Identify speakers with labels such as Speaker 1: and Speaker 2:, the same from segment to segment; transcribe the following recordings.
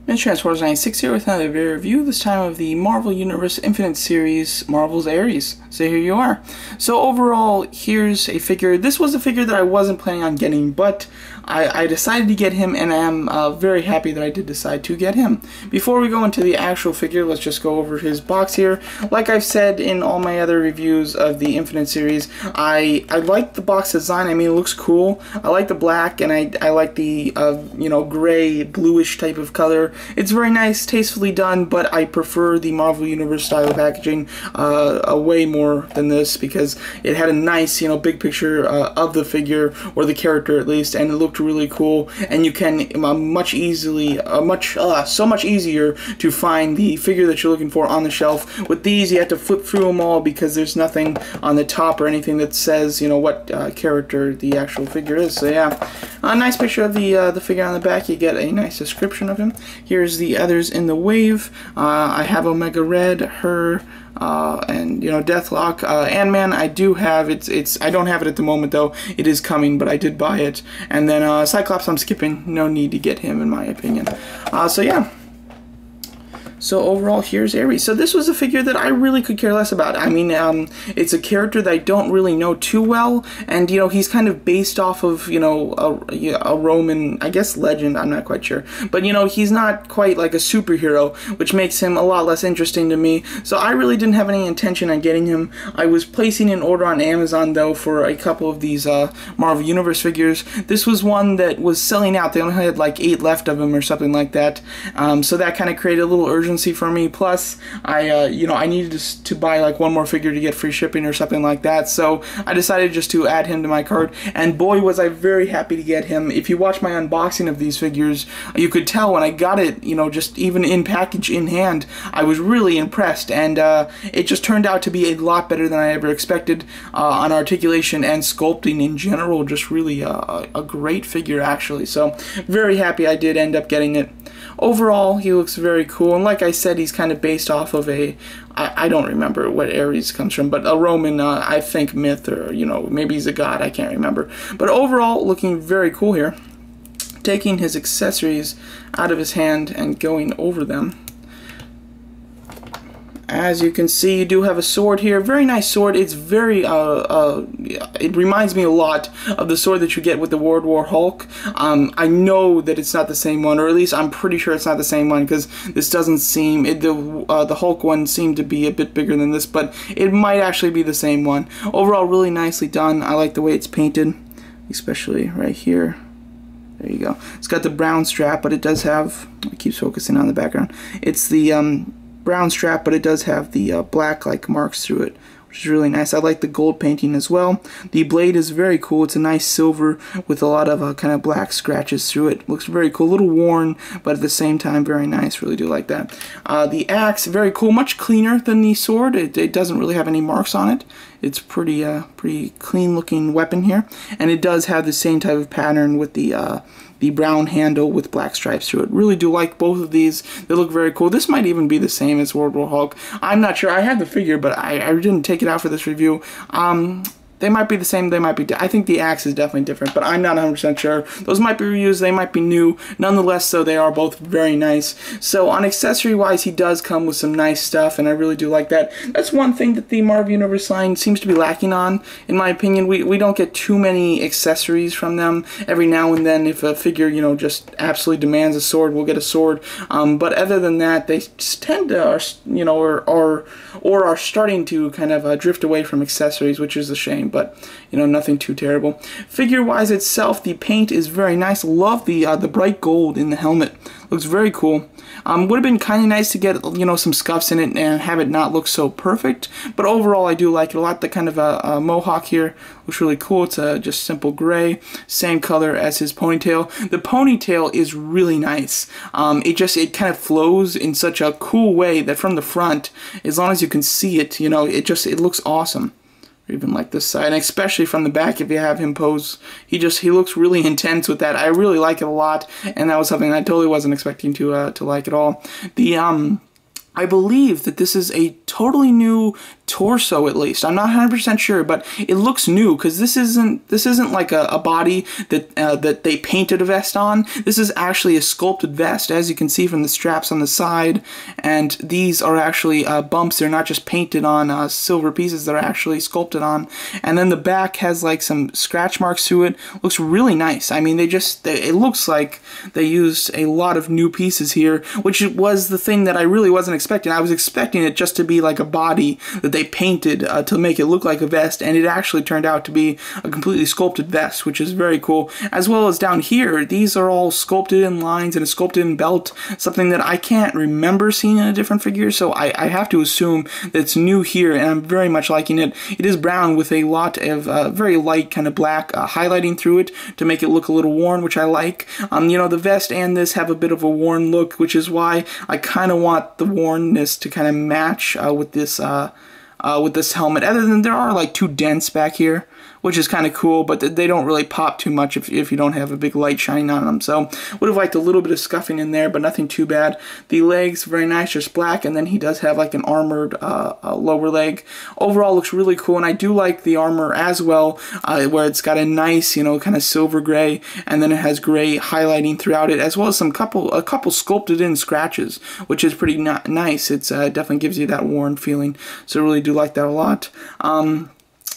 Speaker 1: It's Transporters 96 here with another video review, this time of the Marvel Universe Infinite series, Marvel's Ares. So here you are. So overall, here's a figure. This was a figure that I wasn't planning on getting, but I decided to get him, and I am very happy that I did decide to get him. Before we go into the actual figure, let's just go over his box here. Like I've said in all my other reviews of the Infinite series, I like the box design. I mean, it looks cool. I like the black, and I like the gray, bluish type of color. It's very nice, tastefully done, but I prefer the Marvel Universe style packaging way more than this, because it had a nice, big picture of the figure, or the character at least, and it looked really cool, and you can so much easier to find the figure that you're looking for on the shelf. With these, you have to flip through them all because there's nothing on the top or anything that says, what character the actual figure is. So yeah, a nice picture of the figure on the back. You get a nice description of him. Here's the others in the wave. I have Omega Red, her, and Deathlock. Ant-Man I do have. I don't have it at the moment though. It is coming, but I did buy it. And then Cyclops I'm skipping. No need to get him in my opinion. So yeah. So overall, here's Ares. So this was a figure that I really could care less about. I mean, it's a character that I don't really know too well, and he's kind of based off of a Roman, I guess, legend. I'm not quite sure, but he's not quite like a superhero, which makes him a lot less interesting to me. So I really didn't have any intention on getting him. I was placing an order on Amazon though for a couple of these Marvel Universe figures. This was one that was selling out. They only had like 8 left of them or something like that. So that kind of created a little urgency for me. Plus, I needed to buy like one more figure to get free shipping or something like that. So I decided just to add him to my cart, and boy was I very happy to get him. If you watch my unboxing of these figures, you could tell when I got it, just even in package in hand, I was really impressed, and it just turned out to be a lot better than I ever expected on articulation and sculpting in general. Just really a great figure actually. So very happy I did end up getting it. Overall, he looks very cool, and like I said, he's kind of based off of I don't remember what Ares comes from, but a Roman, I think, myth, or, maybe he's a god, I can't remember. But overall, looking very cool here. Taking his accessories out of his hand and going over them. As you can see, you do have a sword here. Very nice sword. It's very, it reminds me a lot of the sword that you get with the World War Hulk. I know that it's not the same one, or at least I'm pretty sure it's not the same one, because this doesn't seem, the Hulk one seemed to be a bit bigger than this, but it might actually be the same one. Overall, really nicely done. I like the way it's painted, especially right here. There you go. It's got the brown strap, but it does have, it keeps focusing on the background. It's the, brown strap, but it does have the black like marks through it, which is really nice. I like the gold painting as well. The blade is very cool. It's a nice silver with a lot of kind of black scratches through it. Looks very cool. A little worn, but at the same time very nice. Really do like that. The axe, very cool. Much cleaner than the sword. It doesn't really have any marks on it. It's pretty clean looking weapon here, and it does have the same type of pattern with the brown handle with black stripes through it. Really do like both of these. They look very cool. This might even be the same as World War Hulk. I'm not sure. I have the figure, but I didn't take it out for this review. They might be the same, they might be I think the axe is definitely different, but I'm not 100% sure. Those might be reused, they might be new. Nonetheless, though, they are both very nice. So on accessory-wise, he does come with some nice stuff, and I really do like that. That's one thing that the Marvel Universe line seems to be lacking on, in my opinion. We don't get too many accessories from them. Every now and then, if a figure, just absolutely demands a sword, we'll get a sword. But other than that, they tend to, or are starting to kind of drift away from accessories, which is a shame. But nothing too terrible. Figure-wise itself, the paint is very nice. Love the bright gold in the helmet. Looks very cool. Would have been kind of nice to get some scuffs in it and have it not look so perfect. But overall, I do like it a lot. The kind of a mohawk here looks really cool. It's just simple gray, same color as his ponytail. The ponytail is really nice. It kind of flows in such a cool way that from the front, as long as you can see it, it looks awesome. Or even like this side, and especially from the back, if you have him pose, he looks really intense with that. I really like it a lot, and that was something I totally wasn't expecting to like at all. I believe that this is a totally new torso at least. I'm not 100% sure, but it looks new because this isn't like a body that that they painted a vest on. This is actually a sculpted vest, as you can see from the straps on the side, and these are actually bumps. They're not just painted on silver pieces, they're actually sculpted on. And then the back has like some scratch marks to it. Looks really nice. I mean, it looks like they used a lot of new pieces here, which was the thing that I really wasn't expecting. I was expecting it just to be like a body that they painted to make it look like a vest, and it actually turned out to be a completely sculpted vest, which is very cool. As well as down here, these are all sculpted in lines and a sculpted in belt, something that I can't remember seeing in a different figure, so I have to assume that it's new here, and I'm very much liking it. It is brown with a lot of very light kind of black highlighting through it to make it look a little worn, which I like. You know, the vest and this have a bit of a worn look, which is why I kind of want the wornness to kind of match with this helmet. Other than there are like 2 dents back here, which is kind of cool, but they don't really pop too much if you don't have a big light shining on them. So would have liked a little bit of scuffing in there, but nothing too bad. The legs, very nice, just black, and then he does have like an armored lower leg. Overall looks really cool, and I do like the armor as well, where it's got a nice, you know, kind of silver gray, and then it has gray highlighting throughout it, as well as a couple sculpted in scratches, which is pretty nice. It's definitely gives you that worn feeling, so I really do like that a lot.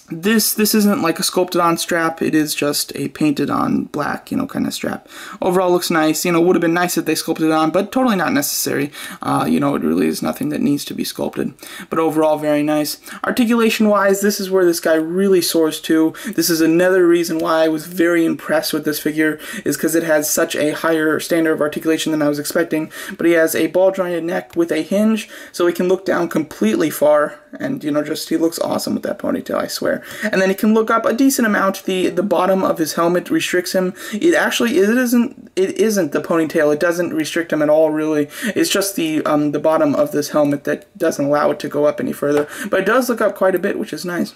Speaker 1: This isn't like a sculpted on strap, it is just a painted on black, you know, kind of strap. Overall looks nice, you know, would have been nice if they sculpted it on, but totally not necessary. You know, it really is nothing that needs to be sculpted. But overall, very nice. Articulation wise, this is where this guy really soars to. This is another reason why I was very impressed with this figure, is because it has such a higher standard of articulation than I was expecting. But he has a ball jointed neck with a hinge, so he can look down completely far, and you know, just he looks awesome with that ponytail, I swear. And then he can look up a decent amount. The bottom of his helmet restricts him. It isn't the ponytail. It doesn't restrict him at all, really. It's just the bottom of this helmet that doesn't allow it to go up any further. But it does look up quite a bit, which is nice.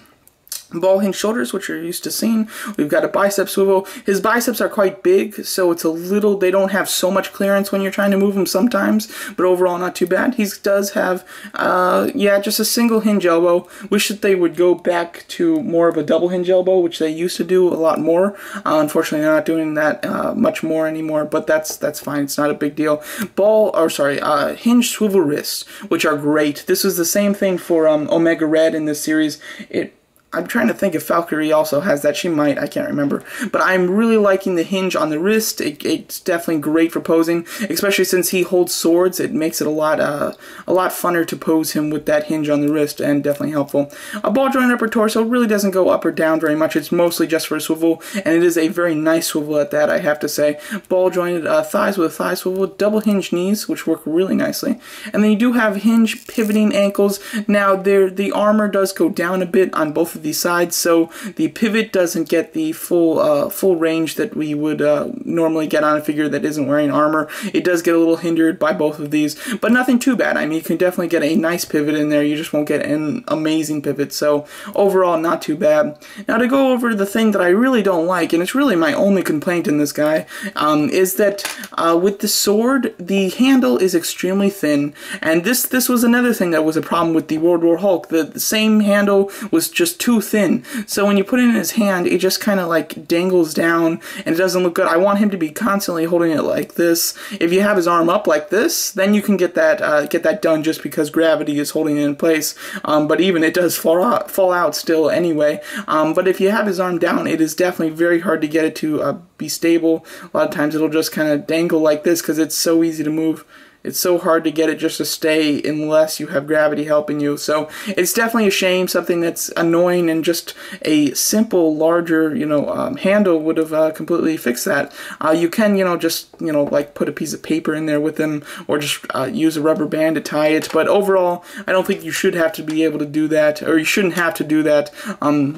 Speaker 1: Ball hinge shoulders, which you're used to seeing. We've got a bicep swivel. His biceps are quite big, so it's a little, they don't have so much clearance when you're trying to move them sometimes, but overall not too bad. He does have, yeah, just a single hinge elbow. Wish that they would go back to more of a double hinge elbow, which they used to do a lot more. Unfortunately, they're not doing that much more anymore, but that's fine. It's not a big deal. Hinge swivel wrists, which are great. This was the same thing for Omega Red in this series. I'm trying to think if Valkyrie also has that. She might, I can't remember. But I'm really liking the hinge on the wrist. It's definitely great for posing, especially since he holds swords. It makes it a lot funner to pose him with that hinge on the wrist, and definitely helpful. A ball joint upper torso really doesn't go up or down very much. It's mostly just for a swivel, and it is a very nice swivel at that, I have to say. Ball jointed thighs with a thigh swivel, double hinge knees, which work really nicely. And then you do have hinge pivoting ankles. Now, the armor does go down a bit on both of these sides, so the pivot doesn't get the full range that we would normally get on a figure that isn't wearing armor. It does get a little hindered by both of these, but nothing too bad. I mean, you can definitely get a nice pivot in there. You just won't get an amazing pivot, so overall not too bad. Now, to go over the thing that I really don't like, and it's really my only complaint in this guy, is that with the sword, the handle is extremely thin, and this was another thing that was a problem with the World War Hulk. The same handle was just too thin, so when you put it in his hand, it just kind of like dangles down, and it doesn't look good. I want him to be constantly holding it like this. If you have his arm up like this, then you can get that done just because gravity is holding it in place. But even it does fall out still anyway. But if you have his arm down, it is definitely very hard to get it to be stable. A lot of times it'll just kind of dangle like this because it's so easy to move. It's so hard to get it just to stay unless you have gravity helping you. So it's definitely a shame, something that's annoying, and just a simple, larger, handle would have completely fixed that. You can, like put a piece of paper in there with them, or just use a rubber band to tie it. But overall, I don't think you should have to be able to do that, or you shouldn't have to do that.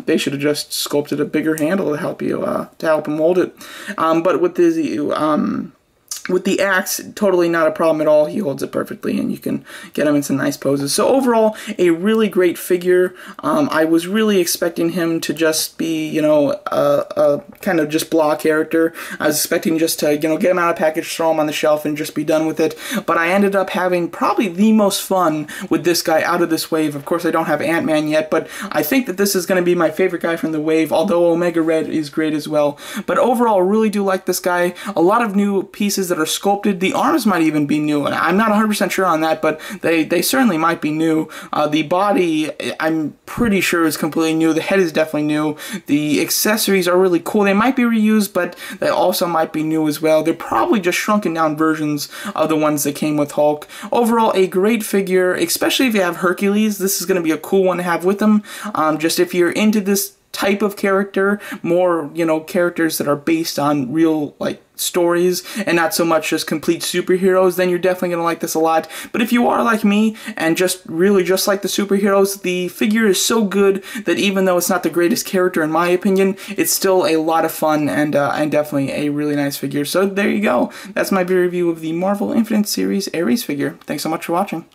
Speaker 1: They should have just sculpted a bigger handle to help you, to help them hold it. But with the with the axe, totally not a problem at all. He holds it perfectly, and you can get him in some nice poses. So overall, a really great figure. I was really expecting him to just be, you know, a kind of just blah character. I was expecting just to, you know, get him out of package, throw him on the shelf, and just be done with it. But I ended up having probably the most fun with this guy out of this wave. Of course, I don't have Ant-Man yet, but I think that this is going to be my favorite guy from the wave, although Omega Red is great as well. But overall, really do like this guy. A lot of new pieces that are sculpted. The arms might even be new, and I'm not 100% sure on that, but they certainly might be new. The body, I'm pretty sure, is completely new. The head is definitely new. The accessories are really cool. They might be reused, but they also might be new as well. They're probably just shrunken down versions of the ones that came with Hulk. Overall, a great figure, especially if you have Hercules. This is going to be a cool one to have with them. Just if you're into this type of character, more, you know, characters that are based on real, like, stories and not so much just complete superheroes, then you're definitely going to like this a lot. But if you are like me and just really just like the superheroes, the figure is so good that even though it's not the greatest character in my opinion, it's still a lot of fun and definitely a really nice figure. So there you go. That's my review of the Marvel Infinite Series Ares figure. Thanks so much for watching.